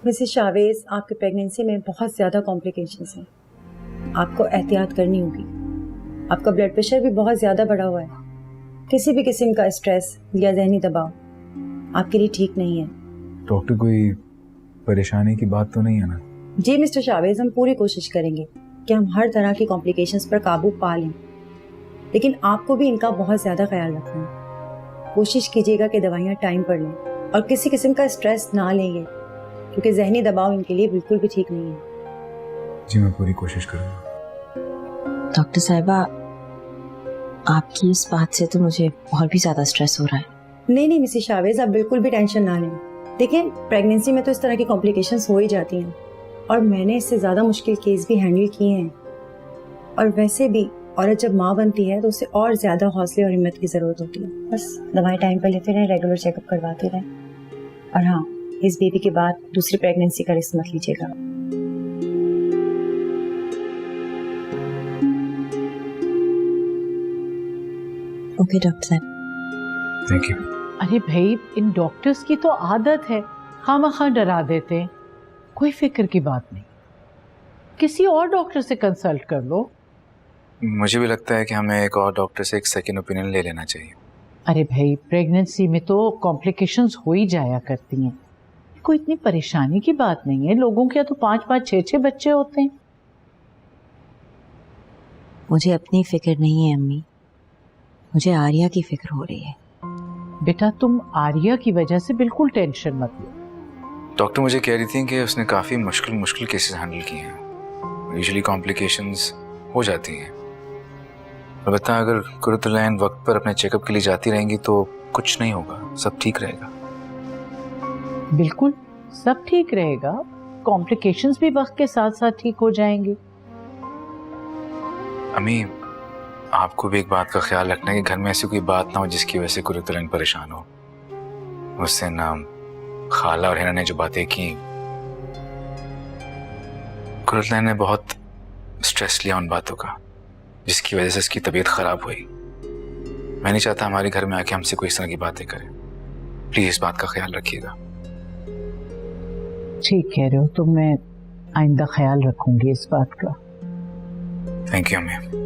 Mrs Chavez, आपकी pregnancy में बहुत ज़्यादा कॉम्प्लिकेशंस हैं। आपको एहतियात करनी होगी। आपका ब्लड प्रेशर भी बहुत ज़्यादा बढ़ा हुआ है। किसी भी किस्म का स्ट्रेस या जहनी दबाव आपके लिए ठीक नहीं है। डॉक्टर, कोई परेशानी की बात तो नहीं है ना? जी मिस्टर शावेज, हम पूरी कोशिश करेंगे कि हम हर तरह की कॉम्प्लिकेशंस पर काबू पा लें, लेकिन आपको भी इनका बहुत ज़्यादा ख्याल रखना है। कोशिश कीजिएगा कि दवाइयाँ टाइम पर लें और किसी किस्म का स्ट्रेस ना लेंगे, क्योंकि जहनी दबाव इनके लिए बिल्कुल भी ठीक नहीं है। जी मैं पूरी कोशिश करूँगा। डॉक्टर साहिबा, आपकी इस बात से तो मुझे और भी ज़्यादा स्ट्रेस हो रहा है। नहीं मिसेस शावेज, आप बिल्कुल भी टेंशन ना लें। देखिए, प्रेगनेंसी में तो इस तरह की कॉम्प्लिकेशंस हो ही जाती हैं और मैंने इससे ज़्यादा मुश्किल केस भी हैंडल किए हैं। और वैसे भी औरत जब माँ बनती है तो उसे और ज़्यादा हौसले और हिम्मत की ज़रूरत होती है। बस दवाई टाइम पर लेते रहें, रेगुलर चेकअप करवाते रहें। और हाँ, इस बेबी के बाद दूसरी प्रेगनेंसी का रिस्क मत लीजिएगा। ओके डॉक्टर साहब। Thank you. अरे भाई, इन डॉक्टर्स की तो आदत है खामखा डरा देते हैं। कोई फिक्र की बात नहीं, किसी और डॉक्टर से कंसल्ट कर लो। मुझे भी लगता है कि हमें एक और डॉक्टर से एक सेकंड ओपिनियन ले लेना चाहिए। अरे भाई, प्रेगनेंसी में तो कॉम्प्लिकेशंस हो ही जाया करती हैं, कोई इतनी परेशानी की बात नहीं है। लोगों के तो 5-5, 6-6 बच्चे होते हैं। मुझे अपनी फिक्र नहीं है अम्मी, मुझे आर्या की फिक्र हो रही है। बेटा, तुम आर्या की वजह से बिल्कुल टेंशन मत लो। डॉक्टर मुझे कह रही थी कि उसने काफ़ी मुश्किल केसेस हैंडल किए हैं। यूजुअली कॉम्प्लिकेशंस हो जाती हैं। अलबत्ता अगर कुर्तुलैन वक्त पर अपने चेकअप के लिए जाती रहेंगी तो कुछ नहीं होगा, सब ठीक रहेगा। बिल्कुल सब ठीक रहेगा, कॉम्प्लिकेशंस भी वक्त के साथ साथ ठीक हो जाएंगे। अम्मी, आपको भी एक बात का ख्याल रखना है कि घर में ऐसी कोई बात ना हो जिसकी वजह से कुर्तुलैन परेशान हो। उससे ना खाला और हिना ने जो बातें की, कुर्तुलैन ने बहुत स्ट्रेस लिया उन बातों का, जिसकी वजह से उसकी तबीयत खराब हुई। मैं नहीं चाहता हमारे घर में आके हमसे कोई इस तरह की बातें करे। प्लीज इस बात का ख्याल रखिएगा। ठीक कह रहे हो, तो मैं आइंदा ख्याल रखूंगी इस बात का। थैंक यू अम्मी।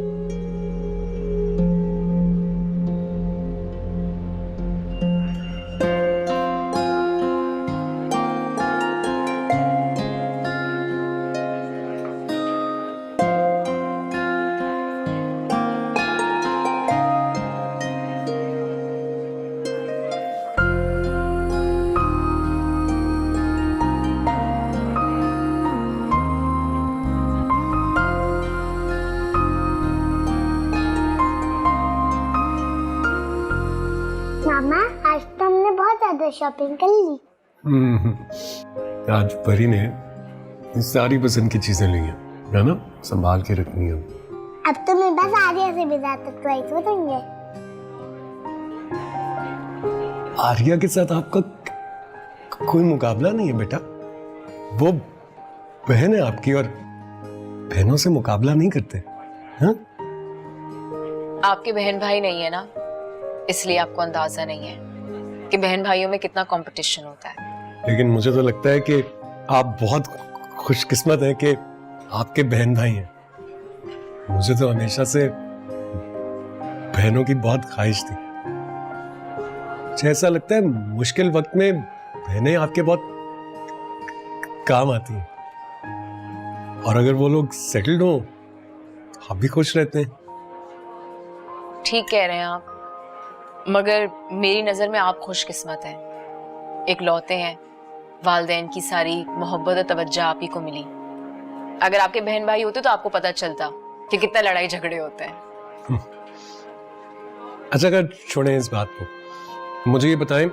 मामा, आज तो हमने बहुत ज्यादा शॉपिंग कर ली। आज परी ने सारी पसंद की चीजें ली हैं, है ना? संभाल के रखनी है। अब तो मेरे पास आर्या से भी ज्यादा टॉयज हो जाएंगे। आर्या के साथ आपका कोई मुकाबला नहीं है बेटा। वो बहन है आपकी और बहनों से मुकाबला नहीं करते। हाँ? आपके बहन भाई नहीं है ना, इसलिए आपको अंदाजा नहीं है कि बहन भाइयों में कितना कंपटीशन होता है। लेकिन मुझे तो लगता है कि आप बहुत खुशकिस्मत हैं कि आपके बहन भाई हैं। मुझे तो हमेशा से बहनों की बहुत ख्वाहिश थी। मुझे ऐसा लगता है मुश्किल वक्त में बहनें आपके बहुत काम आती हैं, और अगर वो लोग सेटल्ड हो आप भी खुश रहते हैं। ठीक कह रहे हैं आप, मगर मेरी नजर में आप खुशकिस्मत हैं। एक लौते हैं, वालिदैन की सारी मोहब्बत और तवज्जो आप ही को मिली। अगर आपके बहन भाई होते तो आपको पता चलता कि कितना लड़ाई झगड़े होते हैं। अच्छा, अगर छोड़ें इस बात को, मुझे ये बताएं,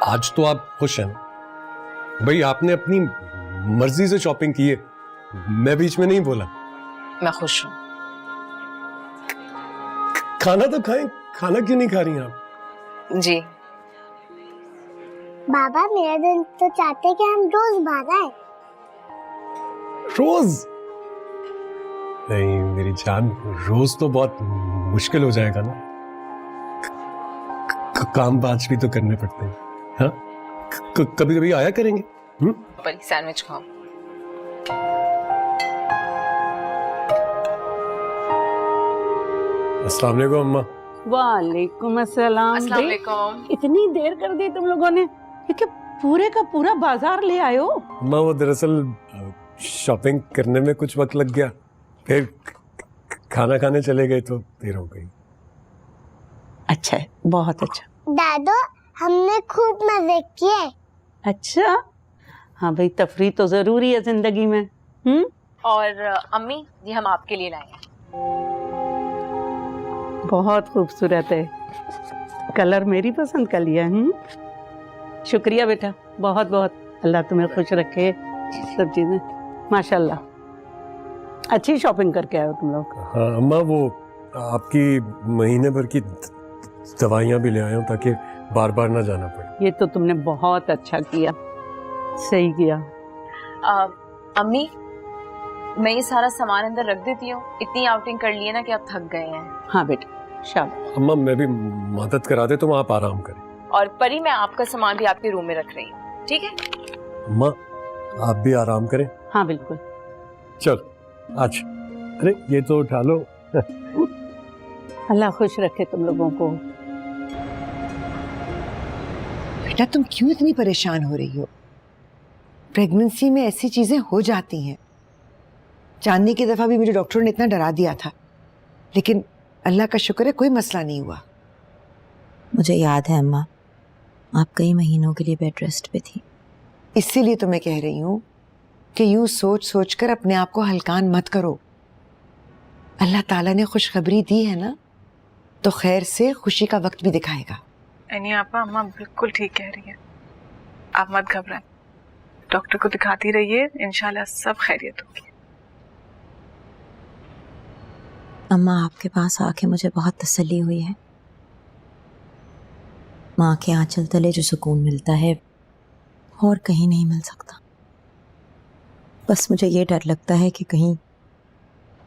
आज तो आप खुश हैं भाई? आपने अपनी मर्जी से शॉपिंग की है, मैं बीच में नहीं बोला। मैं खुश हूँ। खाना तो खाएं, खाना क्यों नहीं खा रही हैं आप? जी बाबा, मेरा दिल तो चाहते कि हम रोज बाहर आए। रोज नहीं मेरी जान, रोज तो बहुत मुश्किल हो जाएगा ना। काम काज भी तो करने पड़ते हैं। हाँ, कभी कभी आया करेंगे। पर सैंडविच खाओ। अस्सलाम वालेकुम अम्मा। वालेकुम अस्सलाम। अस्सलाम वालेकुम। इतनी देर कर दी तुम लोगों ने, ये क्या पूरे का पूरा बाजार ले आए हो? अम्मा वो दरअसल शॉपिंग करने में कुछ वक्त लग गया, फिर खाना खाने चले गए तो देर हो गई। अच्छा है, बहुत अच्छा। दादो हमने खूब मजे किए। अच्छा, हाँ भाई, तफरी तो जरूरी है जिंदगी में। और अम्मी, ये हम आपके लिए लाए हैं। बहुत खूबसूरत है, कलर मेरी पसंद का लिया। शुक्रिया बेटा, बहुत बहुत। अल्लाह तुम्हें खुश रखे। सब चीजें माशाल्लाह, अच्छी शॉपिंग करके आए हो तुम लोग। हाँ अम्मा, वो आपकी महीने भर की दवाइयाँ भी ले आया हूँ ताकि बार बार ना जाना पड़े। ये तो तुमने बहुत अच्छा किया, सही किया। अम्मी, मैं ये सारा सामान अंदर रख देती हूँ। इतनी आउटिंग कर ली है ना कि आप थक गए हैं। हाँ बेटा, शाबाश। अम्मा मैं भी मदद करा दे, तुम आप आराम करें। और परी, मैं आपका सामान भी आपके रूम में रख रही हूँ, ठीक है? अम्मा आप भी आराम करें। हाँ बिल्कुल। चल आज, अरे ये तो उठा लो। अल्लाह खुश रखे तुम लोगों को। बेटा तुम क्यों इतनी परेशान हो रही हो? प्रेगनेंसी में ऐसी चीजें हो जाती हैं। चांदनी की दफा भी मुझे डॉक्टरों ने इतना डरा दिया था, लेकिन अल्लाह का शुक्र है कोई मसला नहीं हुआ। मुझे याद है अम्मा, आप कई महीनों के लिए बेड रेस्ट पे थी। इसीलिए तो मैं कह रही हूँ कि यूं सोच सोच कर अपने आप को हल्कान मत करो। अल्लाह ताला ने खुशखबरी दी है ना, तो खैर से खुशी का वक्त भी दिखाएगा। नहीं आपा, अम्मा बिल्कुल ठीक कह रही है, आप मत घबराएं, डॉक्टर को दिखाती रहिए, इंशाल्लाह सब खैरियत होगी। अम्मा, आपके पास आके मुझे बहुत तसल्ली हुई है। माँ के आंचल तले जो सुकून मिलता है और कहीं नहीं मिल सकता। बस मुझे ये डर लगता है कि कहीं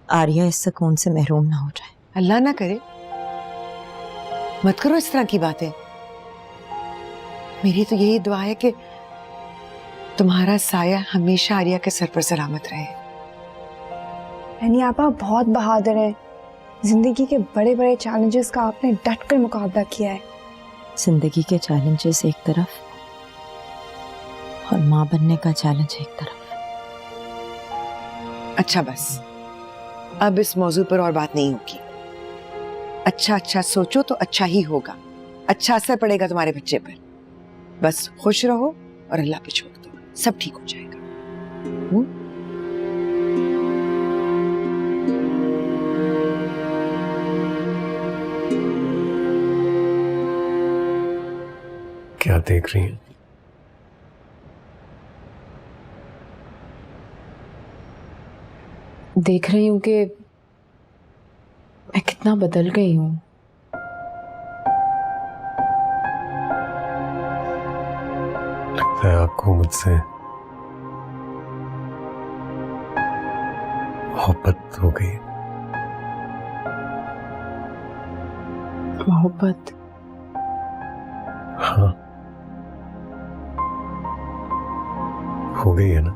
आर्या इस सुकून से महरूम ना हो जाए। अल्लाह ना करे, मत करो इस तरह की बातें। मेरी तो यही दुआ है कि तुम्हारा साया हमेशा आर्या के सर पर सलामत रहे। यानी आपा बहुत बहादुर है, जिंदगी के बड़े बड़े चैलेंजेस का आपने डट कर मुकाबला किया है। जिंदगी के चैलेंजेस एक तरफ और माँ बनने का चैलेंज एक तरफ। अच्छा बस, अब इस मौजू पर और बात नहीं होगी। अच्छा अच्छा सोचो तो अच्छा ही होगा, अच्छा असर पड़ेगा तुम्हारे बच्चे पर। बस खुश रहो और अल्लाह पे छोड़ दो, सब ठीक हो जाएगा। क्या देख रही हैं? देख रही हूँ कि मैं कितना बदल गई हूँ। लगता है आपको मुझसे मोहब्बत हो गई। मोहब्बत? हाँ हो गई है ना।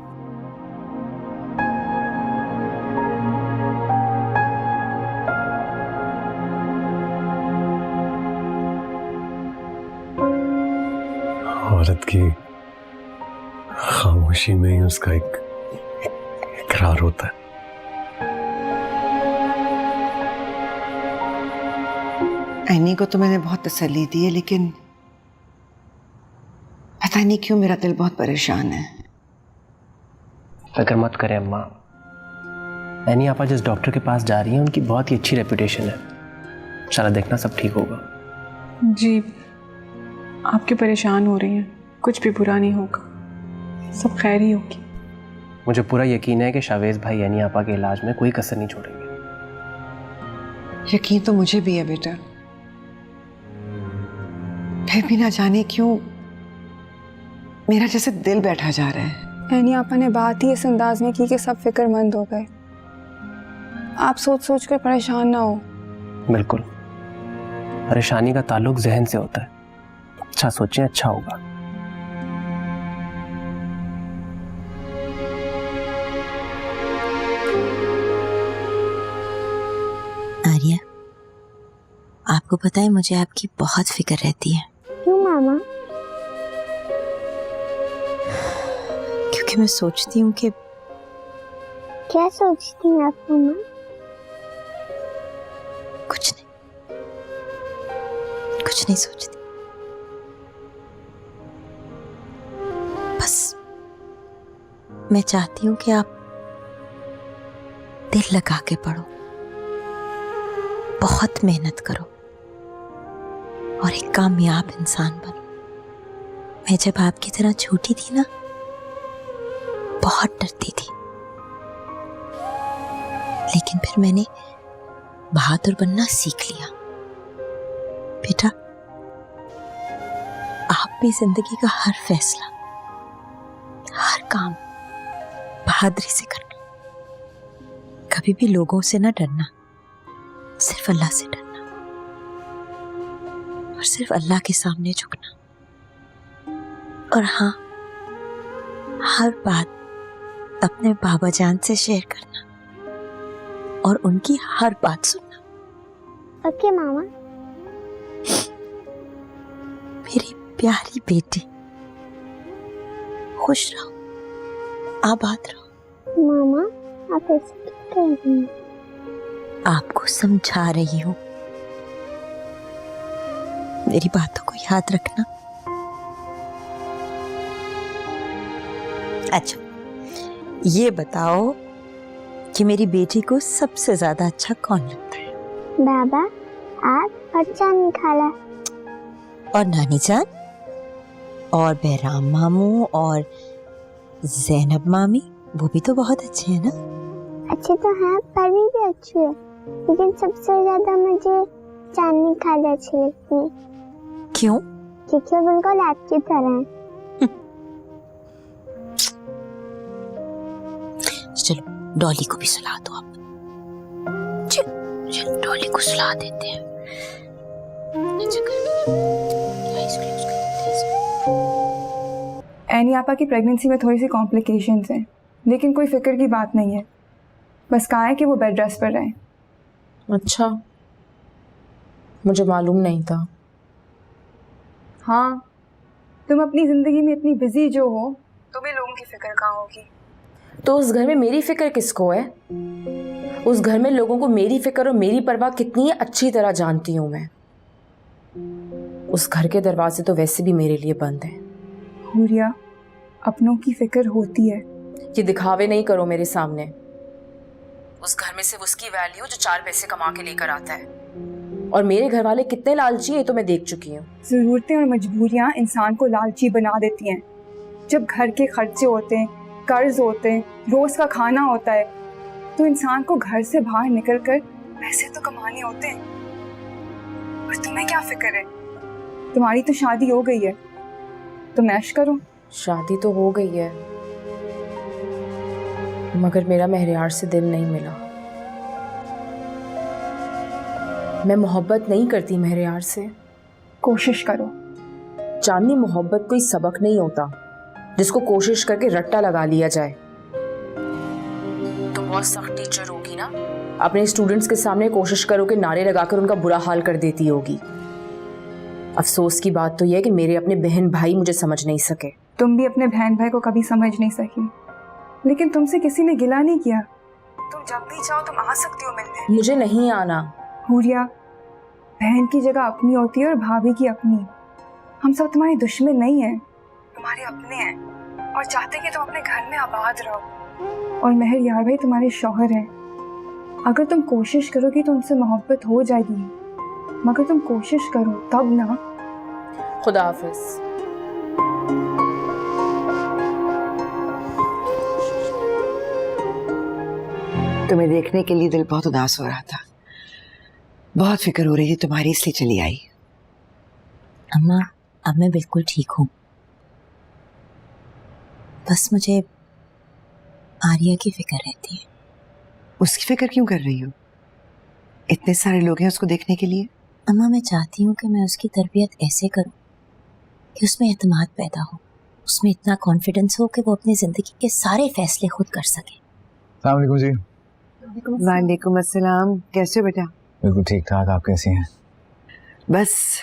औरत की खामोशी में ही उसका एक इकरार होता है। ऐनी को तो मैंने बहुत तसल्ली दी है, लेकिन पता नहीं क्यों मेरा दिल बहुत परेशान है। फिक्र मत करें अम्मा, ऐनी आपा जिस डॉक्टर के पास जा रही हैं उनकी बहुत ही अच्छी रेपुटेशन है। चला देखना सब ठीक होगा। जी, आपके परेशान हो रही हैं, कुछ भी बुरा नहीं होगा, सब खैर ही होगी। मुझे पूरा यकीन है कि शावेज भाई ऐनी आपा के इलाज में कोई कसर नहीं छोड़ेंगे। यकीन तो मुझे भी है बेटा, फिर भी ना जाने क्यों मेरा जैसे दिल बैठा जा रहा है। यानी आपा ने बात ही इस अंदाज में की कि सब फिक्रमंद हो गए। आप सोच सोच कर परेशान ना हो। बिल्कुल, परेशानी का ताल्लुक जहन से होता है। अच्छा सोचें, अच्छा होगा। आपको पता है मुझे आपकी बहुत फिक्र रहती है। क्यों मामा? क्योंकि मैं सोचती हूँ कि क्या सोचती हैं आप मामा? कुछ नहीं सोचती, बस मैं चाहती हूँ कि आप दिल लगा के पढ़ो, बहुत मेहनत करो और एक कामयाब इंसान बनो। मैं जब आपकी तरह छोटी थी ना, बहुत डरती थी, लेकिन फिर मैंने बहादुर बनना सीख लिया। बेटा, आप भी जिंदगी का हर फैसला, हर काम बहादुरी से करना। कभी भी लोगों से ना डरना, सिर्फ अल्लाह से डरना और सिर्फ अल्लाह के सामने झुकना। और हाँ, हर बात अपने बाबा जान से शेयर करना और उनकी हर बात सुनना। ओके मामा। मेरी प्यारी बेटी, खुश रहो, आबाद रहो। मामा आप ऐसे क्यों कर रही हैं? आपको समझा रही हूँ, मेरी बातों को याद रखना। अच्छा, ये बताओ कि मेरी बेटी को सबसे ज्यादा अच्छा कौन लगता है? बाबा, आप और चांदनी खाला। और नानी जान और बहराम मामू और जैनब मामी, वो भी तो बहुत अच्छे हैं ना? अच्छे तो हैं, परी भी अच्छी है, लेकिन सबसे ज्यादा मुझे चांदनी खाला अच्छी लगती है। क्यों? क्योंकि वो बिल्कुल आपकी तरह है। चलो डॉली को भी सुला दो आप। चलो डॉली को सुला देते हैं। एनी आपा की प्रेगनेंसी में थोड़ी सी कॉम्प्लिकेशंस हैं, लेकिन कोई फिक्र की बात नहीं है। बस कहा है कि वो बेड रेस्ट पर रहें। अच्छा, मुझे मालूम नहीं था। हाँ, तुम अपनी जिंदगी में इतनी बिजी जो हो, तुम्हें लोगों की फिक्र कहाँ होगी? तो उस घर में मेरी फिक्र किसको है? उस घर में लोगों को मेरी फिक्र और मेरी परवाह कितनी अच्छी तरह जानती हूँ मैं। उस घर के दरवाजे तो वैसे भी मेरे लिए बंद हैं। हुरिया, अपनों की फिक्र होती है। ये दिखावे नहीं करो मेरे सामने। उस घर में सिर्फ उसकी वैल्यू जो 4 पैसे कमा के लेकर आता है, और मेरे घर वाले कितने लालची है तो मैं देख चुकी हूँ। जरूरतें और मजबूरियाँ इंसान को लालची बना देती हैं। जब घर के खर्चे होते हैं, कर्ज होते हैं, रोज का खाना होता है, तो इंसान को घर से बाहर निकलकर पैसे तो कमाने होते हैं। और तुम्हें क्या फिक्र है? तुम्हारी तो शादी हो गई है, तुम ऐश करो। शादी तो हो गई है, मगर मेरा महरियार से दिल नहीं मिला। मैं मोहब्बत नहीं करती महरियार से। कोशिश करो। चांदनी, मोहब्बत कोई सबक नहीं होता जिसको कोशिश करके रट्टा लगा लिया जाए। तुम बहुत सख्त टीचर होगी ना, अपने स्टूडेंट्स के सामने कोशिश करो कि नारे लगाकर उनका बुरा हाल कर देती होगी। अफसोस की बात तो यह है कि मेरे अपने बहन भाई मुझे समझ नहीं सके। तुम भी अपने बहन भाई को कभी समझ नहीं सकी, लेकिन तुमसे किसी ने गिला नहीं किया। तुम जब भी चाहो तुम आ सकती हो मिलने। मुझे नहीं आना। हुरिया, बहन की जगह अपनी होती है और भाभी की अपनी। हम सब तुम्हारे दुश्मन नहीं हैं, तुम्हारे अपने हैं और चाहते कि तुम अपने घर में आबाद रहो। और मेहर यार भाई तुम्हारे शौहर हैं। अगर तुम कोशिश करोगी तो उनसे मोहब्बत हो जाएगी, मगर तुम कोशिश करो तब ना। खुदा हाफिज। तुम्हें देखने के लिए दिल बहुत उदास हो रहा था, बहुत फिक्र हो रही थी तुम्हारी, इसलिए चली आई। अम्मा, अब मैं बिल्कुल ठीक हूँ। बस मुझे आर्या की फिक्र रहती है। उसकी फिक्र क्यों कर रही हो? इतने सारे लोग हैं उसको देखने के लिए। अम्मा, मैं चाहती हूँ कि मैं उसकी तरबियत ऐसे करूँ कि उसमें एतमाद पैदा हो, उसमें इतना कॉन्फिडेंस हो कि वो अपनी ज़िंदगी के सारे फैसले खुद कर सके। अस्सलाम वालेकुम जी। वालेकुम अस्सलाम। कैसे हो बेटा? बिल्कुल ठीक ठाक, आप कैसी हैं? बस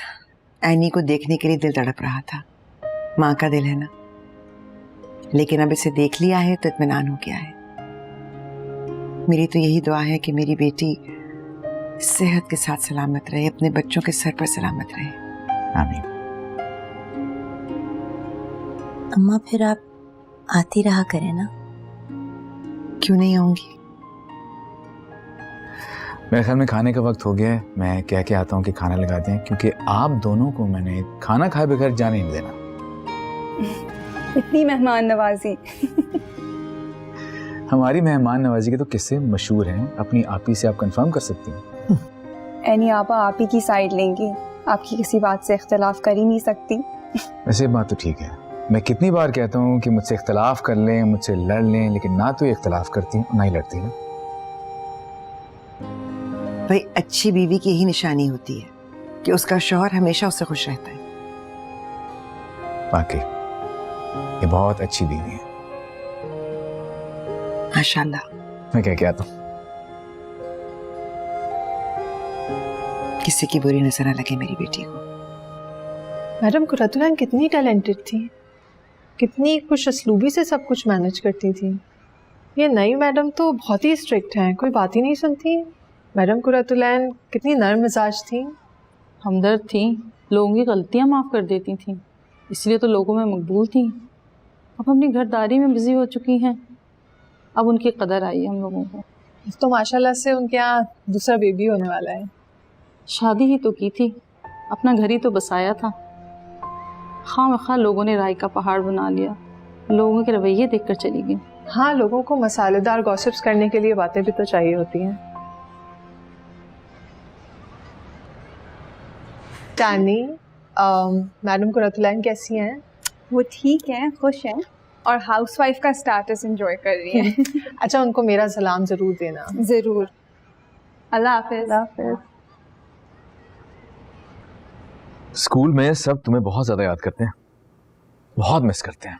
एनी को देखने के लिए दिल तड़प रहा था। माँ का दिल है ना, लेकिन अब इसे देख लिया है तो इत्मीनान हो गया है। मेरी तो यही दुआ है कि मेरी बेटी सेहत के साथ सलामत रहे, अपने बच्चों के सर पर सलामत रहे। आमीन। अम्मा फिर आप आती रहा करें ना। क्यों नहीं आऊंगी? मेरे ख्याल में खाने का वक्त हो गया है। मैं कह के आता हूँ कि खाना लगा दें, क्योंकि आप दोनों को मैंने खाना खाए बगैर जाने नहीं देना। इतनी मेहमान नवाजी। हमारी मेहमान नवाजी के तो किस्से मशहूर हैं, अपनी आपी से आप कंफर्म कर सकती हैं। एनी आपा आप ही की साइड लेंगी, आपकी किसी बात से इख्तलाफ कर ही नहीं सकती। वैसे बात तो ठीक है, मैं कितनी बार कहता हूँ कि मुझसे इख्तलाफ कर लें, मुझसे लड़ लें, लेकिन ना तो ये इख्तलाफ करती हैं ना ही लड़ती हैं। भाई अच्छी बीवी की यही निशानी होती है कि उसका शौहर हमेशा उससे खुश रहता है। वाकई ये बहुत अच्छी बीवी है। माशाल्लाह। मैं कह के आता हूँ। किसी की बुरी नजर न लगे मेरी बेटी को। मैडम कुरतुलैन कितनी टैलेंटेड थी, कितनी खुश असलूबी से सब कुछ मैनेज करती थी। ये नई मैडम तो बहुत ही स्ट्रिक्ट हैं, कोई बात ही नहीं सुनती। मैडम कुरतुलैन कितनी नर्म मिजाज थी, हमदर्द थी, लोगों की गलतियां माफ़ कर देती थी, इसलिए तो लोगों में मकबूल थी। अब अपनी घरदारी में बिजी हो चुकी हैं, अब उनकी कदर आई है हम लोगों को। तो माशाल्लाह से उनके यहाँ दूसरा बेबी होने वाला है। शादी ही तो की थी, अपना घर ही तो बसाया था। खामखा लोगों ने राय का पहाड़ बना लिया, लोगों के रवैये देखकर चली गई। हाँ, लोगों को मसालेदार गॉसिप्स करने के लिए बातें भी तो चाहिए होती हैं। टानी, मैडम कुरतुलैन कैसी हैं? वो ठीक है, खुश हैं और हाउसवाइफ का स्टेटस एंजॉय कर रही हैं। अच्छा, उनको मेरा सलाम जरूर देना। जरूर। अल्लाह हाफिज। अल्लाह हाफिज। स्कूल में सब तुम्हें बहुत ज्यादा याद करते हैं, बहुत मिस करते हैं,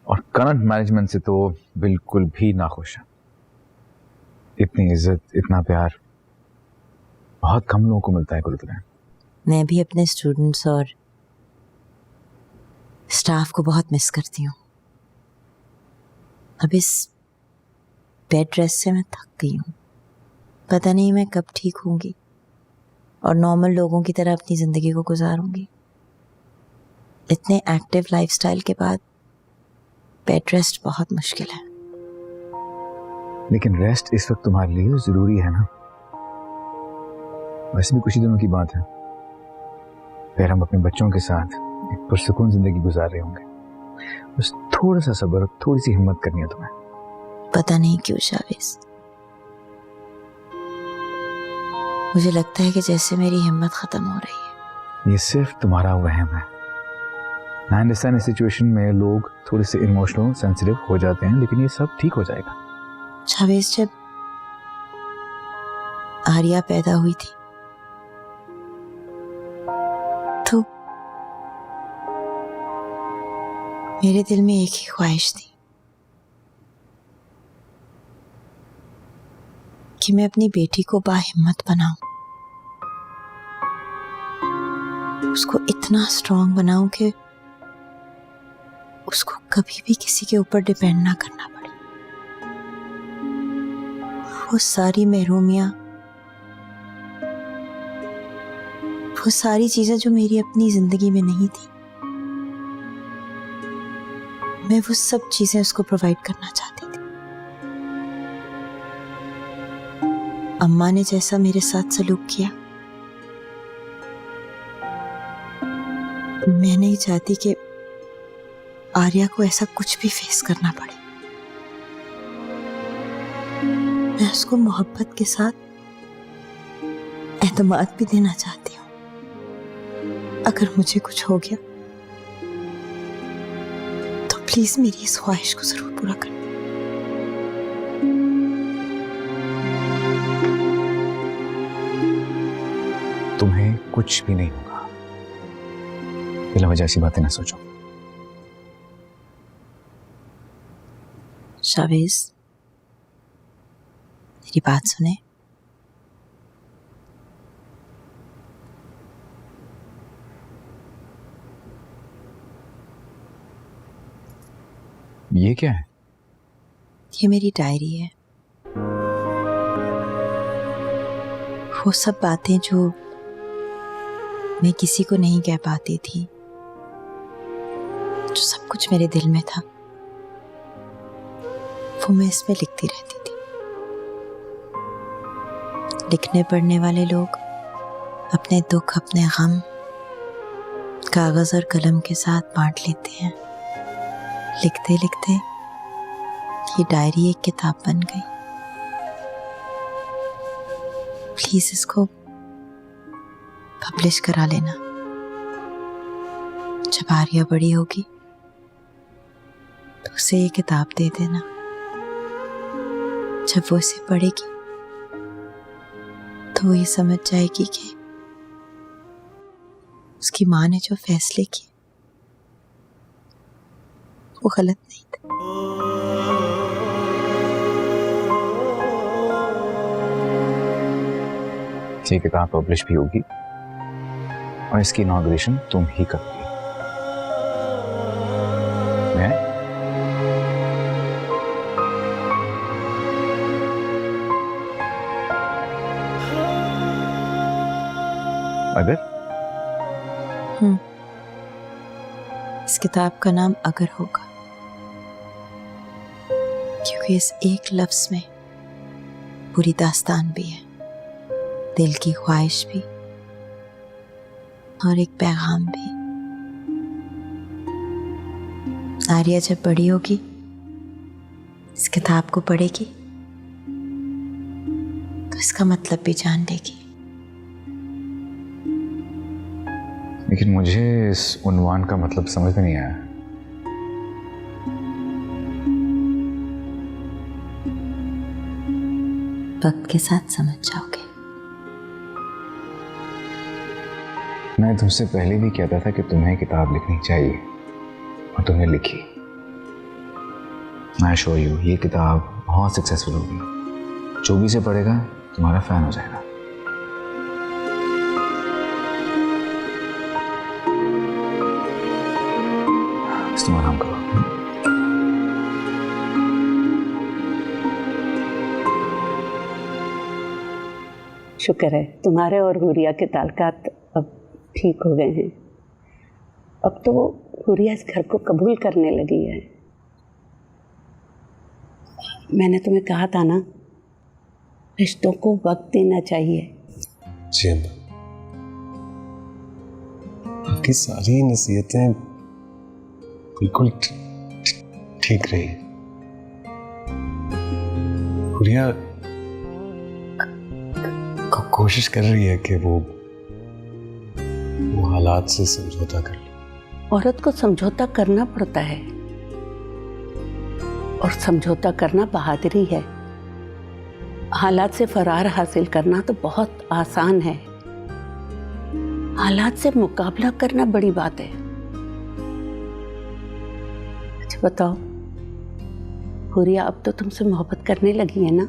और करंट मैनेजमेंट से तो बिल्कुल भी नाखुश है। इतनी इज्जत, इतना प्यार बहुत कम लोगों को मिलता है कुरतुलैन। मैं भी अपने स्टूडेंट्स और स्टाफ को बहुत मिस करती हूँ। अब इस बेड रेस्ट से मैं थक गई हूँ। पता नहीं मैं कब ठीक होंगी और नॉर्मल लोगों की तरह अपनी ज़िंदगी को गुजारूंगी। इतने एक्टिव लाइफस्टाइल के बाद बेड रेस्ट बहुत मुश्किल है। लेकिन रेस्ट इस वक्त तुम्हारे लिए जरूरी है ना। वैसे भी कुछ ही दिनों की बात है, फिर हम अपने बच्चों के साथ एक पुरसुकून जिंदगी गुजार रहे होंगे। बस थोड़ा सा सब्र, थोड़ी सी हिम्मत करनी है तुम्हें। पता नहीं क्यों शावेज, मुझे लगता है कि जैसे मेरी हिम्मत खत्म हो रही है। ये सिर्फ तुम्हारा वहम है। आई अंडरस्टैंड, इस सिचुएशन में लोग थोड़े से इमोशनल, सेंसिटिव हो जाते हैं, लेकिन ये सब ठीक हो जाएगा। शावेज, जब आर्या पैदा हुई थी तो मेरे दिल में एक ही ख्वाहिश थी कि मैं अपनी बेटी को बाहिम्मत बनाऊं, उसको इतना स्ट्रांग बनाऊं कि उसको कभी भी किसी के ऊपर डिपेंड ना करना पड़े। वो सारी महरूमियां, वो सारी चीजें जो मेरी अपनी जिंदगी में नहीं थी, मैं वो सब चीजें उसको प्रोवाइड करना चाहती थी। अम्मा ने जैसा मेरे साथ सलूक किया, मैं नहीं चाहती कि आर्या को ऐसा कुछ भी फेस करना पड़े। मैं उसको मोहब्बत के साथ एतमाद भी देना चाहती हूँ। अगर मुझे कुछ हो गया तो प्लीज मेरी इस ख्वाहिश को जरूर पूरा करना। तुम्हें कुछ भी नहीं होगा, बिला वजह ऐसी बातें ना सोचो। शावेज, मेरी बात सुने। ये क्या है? ये मेरी डायरी है। वो सब बातें जो मैं किसी को नहीं कह पाती थी, जो सब कुछ मेरे दिल में था, वो मैं इसमें लिखती रहती थी। लिखने पढ़ने वाले लोग अपने दुख, अपने गम कागज और कलम के साथ बांट लेते हैं। लिखते लिखते ये डायरी एक किताब बन गई। प्लीज इसको पब्लिश करा लेना। जब आर्या बड़ी होगी तो उसे ये किताब दे देना। जब वो इसे पढ़ेगी तो वो ये समझ जाएगी कि उसकी माँ ने जो फैसले किए वो गलत नहीं थे। ये किताब पब्लिश भी होगी और इसकी इनॉग्रेशन तुम ही करोगी। मैं अगर इस किताब का नाम अगर होगा, क्योंकि इस एक लफ्ज में पूरी दास्तान भी है, दिल की ख्वाहिश भी और एक पैगाम भी। आर्या जब बड़ी होगी इस किताब को पढ़ेगी तो इसका मतलब भी जान लेगी। लेकिन मुझे इस उन्वान का मतलब समझ में नहीं आया। वक्त के साथ समझ जाओगे। मैं तुमसे पहले भी कहता था कि तुम्हें किताब लिखनी चाहिए और तुमने लिखी। मैं शो यू ये किताब बहुत सक्सेसफुल होगी। जो भी से पढ़ेगा तुम्हारा फैन हो जाएगा। तुम आराम करो। शुक्र है तुम्हारे और हुरिया के ताल्लुकात अब ठीक हो गए हैं। अब तो हुरिया इस घर को कबूल करने लगी है। मैंने तुम्हें कहा था ना, रिश्तों को वक्त देना चाहिए। जी आपकी सारी नसीहतें बिल्कुल ठीक रही। हुरिया कोशिश कर रही है कि वो हालात से समझौता कर ले। औरत को समझौता करना पड़ता है और समझौता करना बहादुरी है। हालात से फरार हासिल करना तो बहुत आसान है, हालात से मुकाबला करना बड़ी बात है। अच्छा बताओ, हुरिया अब तो तुमसे मोहब्बत करने लगी है ना?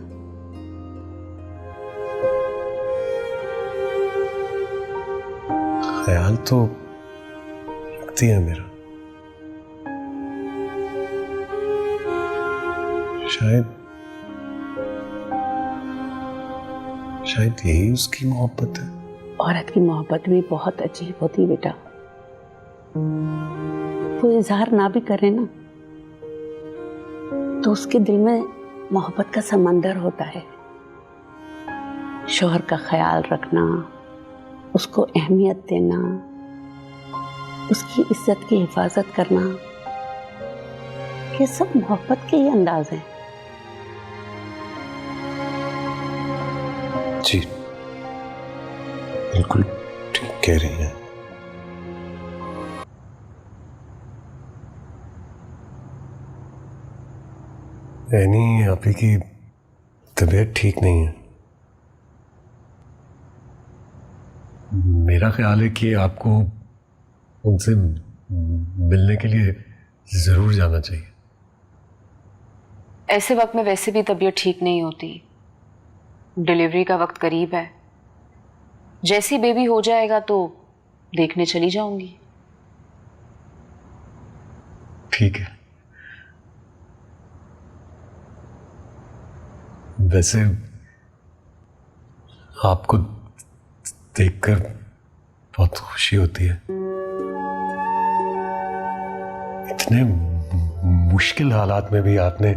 ख्याल तो रखती है मेरा। शायद यही उसकी मोहब्बत है। औरत की मोहब्बत भी बहुत अजीब होती है बेटा। वो इजहार ना भी करे ना तो उसके दिल में मोहब्बत का समंदर होता है। शौहर का ख्याल रखना, उसको अहमियत देना, उसकी इज्जत की हिफाजत करना, ये सब मोहब्बत के ही अंदाज हैं। जी बिल्कुल ठीक कह रही हैं। एनी आपी की तबीयत ठीक नहीं है। मेरा ख्याल है कि आपको उनसे मिलने के लिए जरूर जाना चाहिए। ऐसे वक्त में वैसे भी तबीयत ठीक नहीं होती। डिलीवरी का वक्त करीब है। जैसी बेबी हो जाएगा तो देखने चली जाऊंगी। ठीक है, वैसे आपको देखकर बहुत खुशी होती है। इतने मुश्किल हालात में भी आपने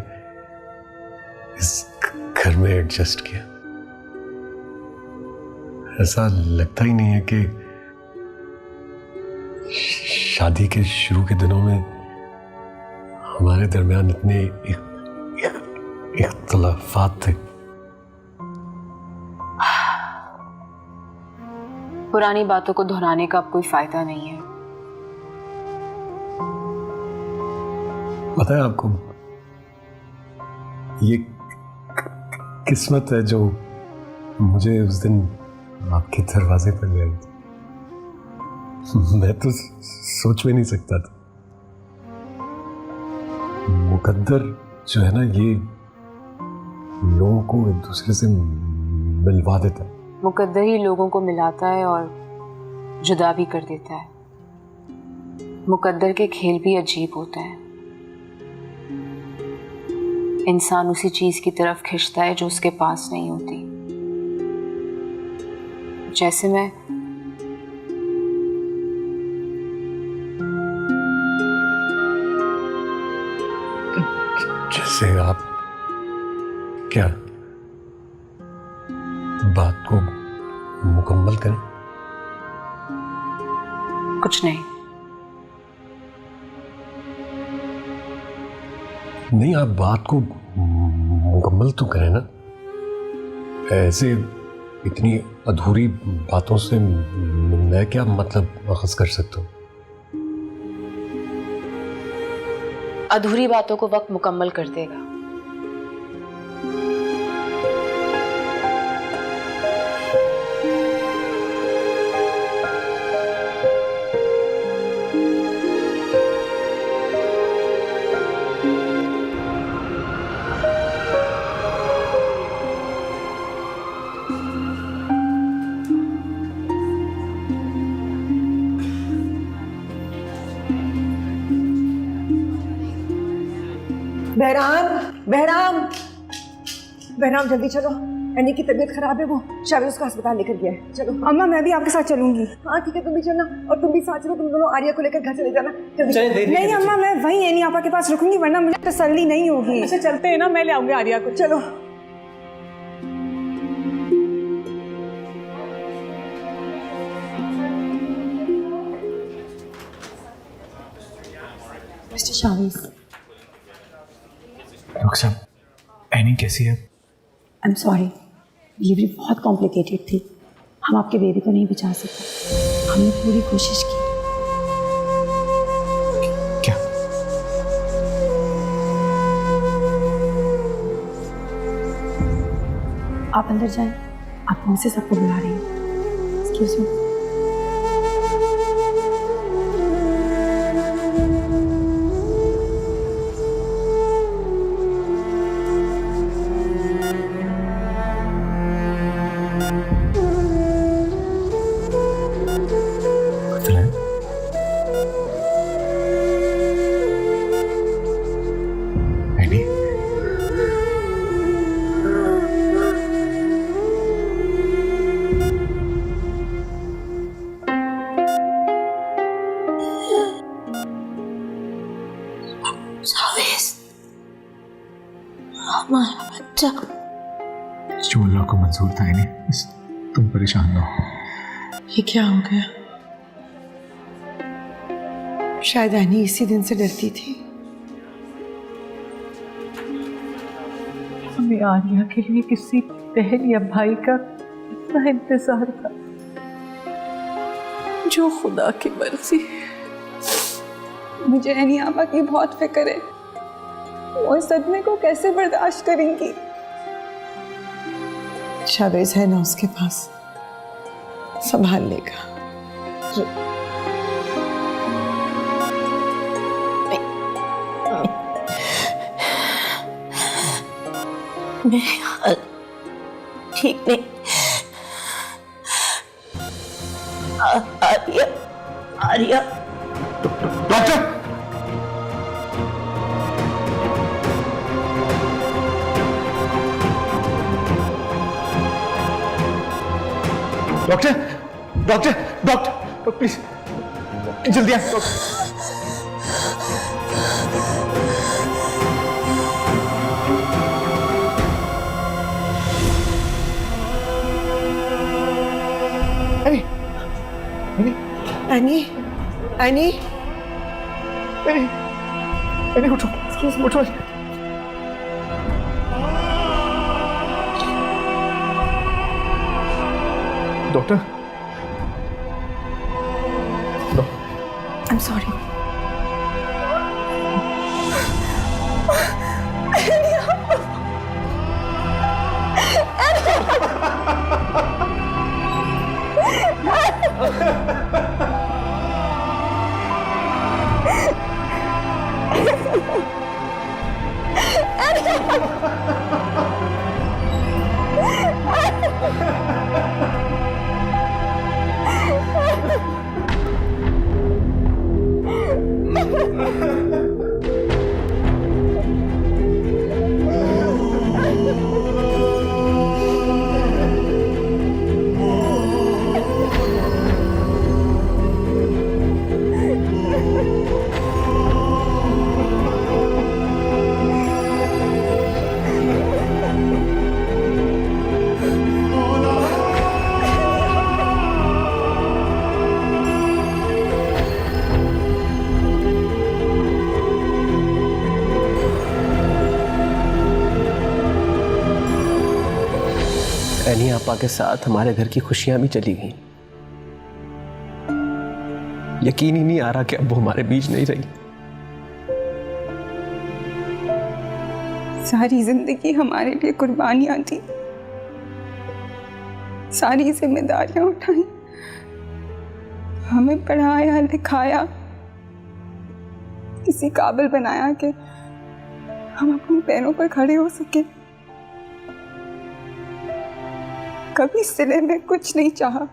इस घर में एडजस्ट किया। ऐसा लगता ही नहीं है कि शादी के शुरू के दिनों में हमारे दरमियान इतने इख्तलाफात थे। पुरानी बातों को दोहराने का अब कोई फायदा नहीं है। पता है आपको, ये किस्मत है जो मुझे उस दिन आपके दरवाजे पर ले आई थी। मैं तो सोच भी नहीं सकता था। मुकद्दर जो है ना, ये लोगों को एक दूसरे से मिलवा देता है। मुकद्दर ही लोगों को मिलाता है और जुदा भी कर देता है। मुकद्दर के खेल भी अजीब होते हैं। इंसान उसी चीज की तरफ खिंचता है जो उसके पास नहीं होती। जैसे मैं जैसे आप क्या बात को मुकम्मल करें? कुछ नहीं। नहीं, आप बात को मुकम्मल तो करें ना। ऐसे इतनी अधूरी बातों से मैं क्या मतलब अखज़ कर सकता हूँ? अधूरी बातों को वक्त मुकम्मल कर देगा। बहराम जल्दी चलो। अन्नी की तबीयत खराब है, वो शायद उसको अस्पताल लेकर गया है। चलो अम्मा, मैं भी आपके साथ चलूंगी। हाँ ठीक है, तुम भी चलना और तुम भी साथ चलो। तुम दोनों आर्या को लेकर घर चले जाना। नहीं अम्मा, मैं वहीं एनी आपा के पास रुकूंगी, वरना मुझे तसल्ली नहीं होगी। अच्छा चलते हैं ना, मैं ले आऊंगी आर्या को। चलो। मिस्टर शावीज, डॉक्टर साहब, एनी कैसी है? आई एम सॉरी, डिलीवरी बहुत कॉम्प्लिकेटेड थी। हम आपके बेबी को नहीं बचा सके। हमने पूरी कोशिश की। क्या? आप अंदर जाएं, आप मुझसे सबको बुला रही हैं। Excuse me. हमारा बच्चा जो अल्लाह को मंजूर था। नहीं, तुम परेशान ना हो। ये क्या हो गया? शायद एनी इसी दिन से डरती थी। हमें आर्या के लिए किसी बहन या भाई का इतना इंतजार था। जो खुदा की मर्जी। मुझे एनी आपा की बहुत फिक्र है। वो इस सदमे को कैसे बर्दाश्त करेंगी? शाबेज है ना उसके पास, संभाल लेगा। मेरे हाल ठीक नहीं। Arya, Arya. Doctor! Doctor doctor doctor please जल्दी आ डॉक्टर। एनी एनी एनी उठो उठो। Doctor I am sorry. Any आपा के साथ हमारे घर की खुशियां भी चली गई। यकीन ही नहीं आ रहा कि अब वो हमारे बीच नहीं रही। सारी जिंदगी हमारे लिए कुर्बानियां दी, सारी जिम्मेदारियां उठाई, हमें पढ़ाया लिखाया, किसी काबिल बनाया कि हम अपने पैरों पर खड़े हो सके। कभी सिले में कुछ नहीं चाहा।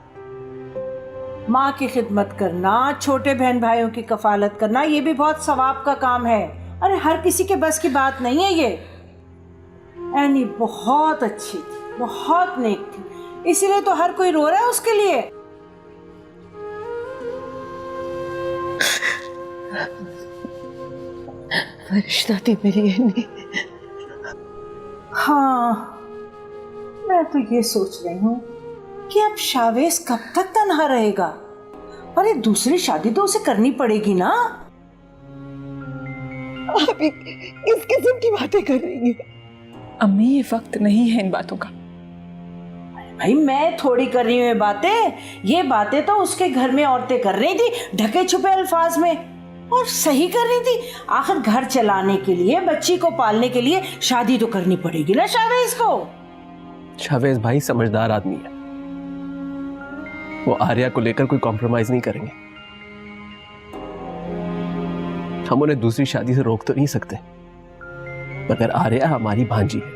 माँ की खिदमत करना, छोटे बहन भाइयों की कफालत करना, ये भी बहुत सवाब का काम है। अरे हर किसी के बस की बात नहीं है ये। एनी बहुत अच्छी थी, बहुत नेक थी, इसीलिए तो हर कोई रो रहा है उसके लिए। फरिश्ता थी मेरी एनी। हाँ, मैं तो ये सोच रही हूँ कि अब शावेज कब तक तन्हा रहेगा। अरे दूसरी शादी तो उसे करनी पड़ेगी ना। आप इस किस्म की बातें कर रही हैं। अम्मी, ये वक्त नहीं है इन बातों का। भाई मैं थोड़ी कर रही हूँ ये बातें तो उसके घर में औरतें कर रही थी, ढके छुपे अल्फाज में, और सही कर रही थी। आखिर घर चलाने के लिए, बच्ची को पालने के लिए शादी तो करनी पड़ेगी ना शावेज को। शावेज भाई समझदार आदमी है, वो आर्या को लेकर कोई कॉम्प्रोमाइज नहीं करेंगे। हम उन्हें दूसरी शादी से रोक तो नहीं सकते, मगर आर्या हमारी भांजी है,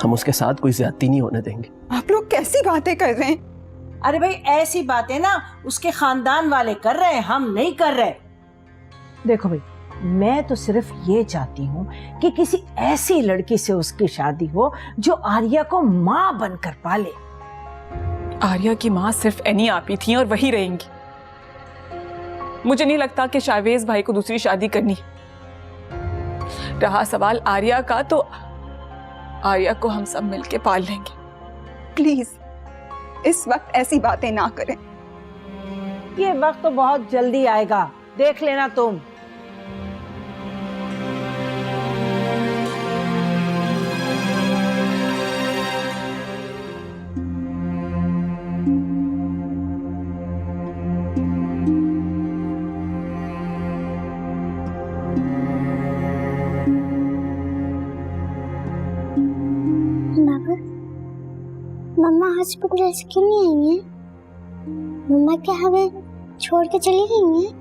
हम उसके साथ कोई ज्यादती नहीं होने देंगे। आप लोग कैसी बातें कर रहे हैं? अरे भाई ऐसी बातें ना उसके खानदान वाले कर रहे हैं, हम नहीं कर रहे। देखो भाई, मैं तो सिर्फ ये चाहती हूँ कि किसी ऐसी लड़की से उसकी शादी हो जो आर्या को माँ बनकर पाले। आर्या की माँ सिर्फ एनी आप ही थी और वही रहेंगी। मुझे नहीं लगता कि शावेज भाई को दूसरी शादी करनी। रहा सवाल आर्या का, तो आर्या को हम सब मिलके पाल लेंगे। प्लीज इस वक्त ऐसी बातें ना करें। ये वक्त तो बहुत जल्दी आएगा, देख लेना तुम। मम्मा हॉस्पिटल से क्यों नहीं आई हैं? मम्मा क्या हमें छोड़ के चली गई हैं?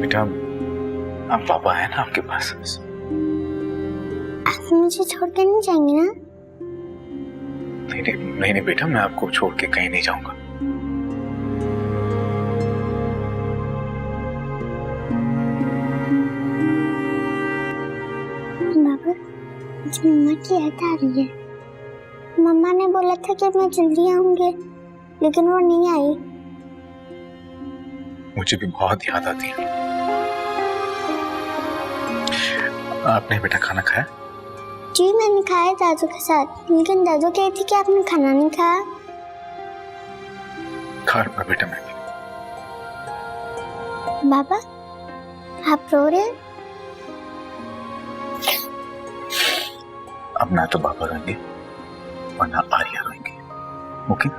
बेटा, अब पापा है ना आपके पास। आप मुझे छोड़ के नहीं जाएंगे ना? नहीं बेटा, मैं आपको छोड़ के कहीं नहीं जाऊंगा। आज मम्मा की याद आ रही है। मम्मा ने बोला था कि मैं जल्दी आऊंगी, लेकिन वो नहीं आई। मुझे भी बहुत याद आती है। आपने बेटा खाना खाया? जी मैंने खाया दादू के साथ, लेकिन दादू कहती कि आपने खाना नहीं खाया। खा लूंगा बेटा मैं भी। बाबा आप रो रहे हैं? अब ना तो बाबा रोएंगे और ना आर्या रोएंगे। ओके?